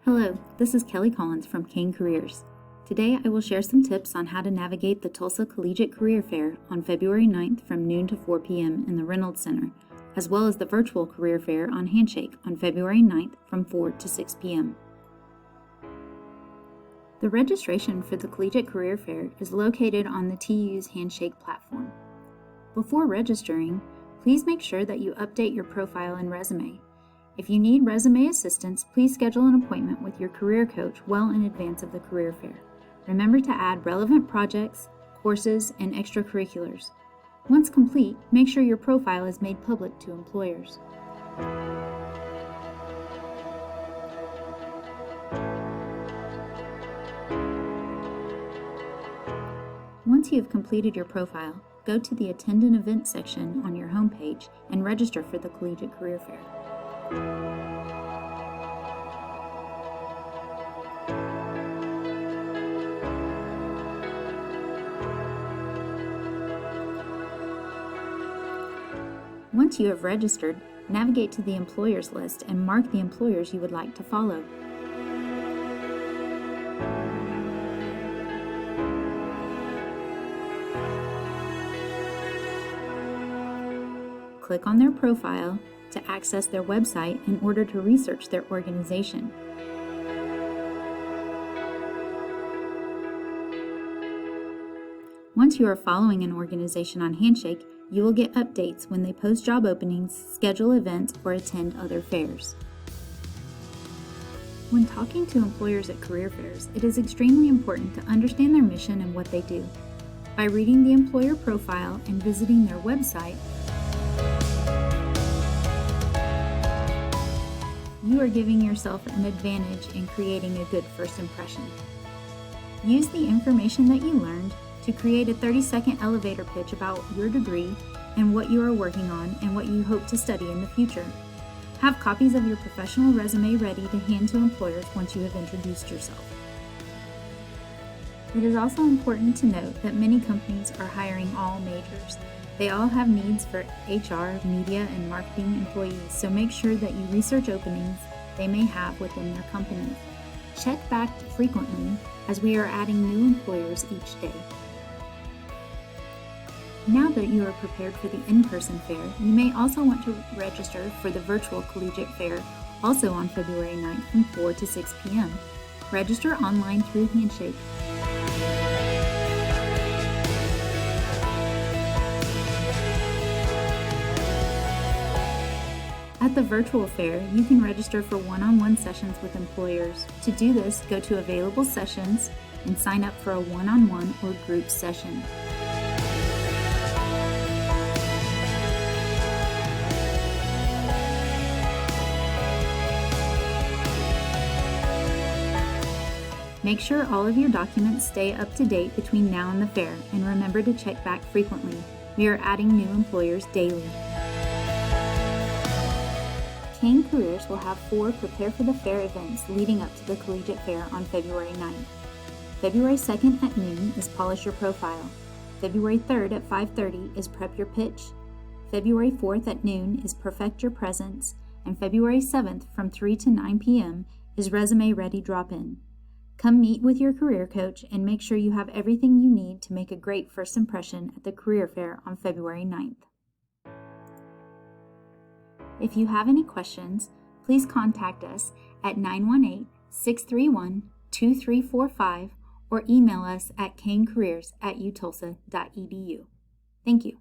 Hello, this is Kelly Collins from Kane Careers. Today I will share some tips on how to navigate the Tulsa Collegiate Career Fair on February 9th from noon to 4 p.m. in the Reynolds Center, as well as the virtual career fair on Handshake on February 9th from 4 to 6 p.m. The registration for the Collegiate Career Fair is located on the TU's Handshake platform. Before registering, please make sure that you update your profile and resume. If you need resume assistance, please schedule an appointment with your career coach well in advance of the career fair. Remember to add relevant projects, courses, and extracurriculars. Once complete, make sure your profile is made public to employers. Once you have completed your profile, go to the Attend an Event section on your homepage and register for the Collegiate Career Fair. Once you have registered, navigate to the employers list and mark the employers you would like to follow. Click on their profile to access their website in order to research their organization. Once you are following an organization on Handshake, you will get updates when they post job openings, schedule events, or attend other fairs. When talking to employers at career fairs, it is extremely important to understand their mission and what they do. By reading the employer profile and visiting their website, you are giving yourself an advantage in creating a good first impression. Use the information that you learned to create a 30-second elevator pitch about your degree and what you are working on and what you hope to study in the future. Have copies of your professional resume ready to hand to employers once you have introduced yourself. It is also important to note that many companies are hiring all majors. They all have needs for HR, media, and marketing employees, so make sure that you research openings they may have within their companies. Check back frequently as we are adding new employers each day. Now that you are prepared for the in-person fair, you may also want to register for the virtual Collegiate Fair, also on February 9th from 4 to 6 p.m. Register online through Handshake. At the virtual fair, you can register for one-on-one sessions with employers. To do this, go to Available Sessions and sign up for a one-on-one or group session. Make sure all of your documents stay up to date between now and the fair, and remember to check back frequently. We are adding new employers daily. Kane Careers will have 4 Prepare for the Fair events leading up to the Collegiate Fair on February 9th. February 2nd at noon is Polish Your Profile. February 3rd at 5:30 is Prep Your Pitch. February 4th at noon is Perfect Your Presence. And February 7th from 3 to 9 p.m. is Resume Ready Drop-In. Come meet with your career coach and make sure you have everything you need to make a great first impression at the career fair on February 9th. If you have any questions, please contact us at 918-631-2345 or email us at kanecareers@utulsa.edu. Thank you.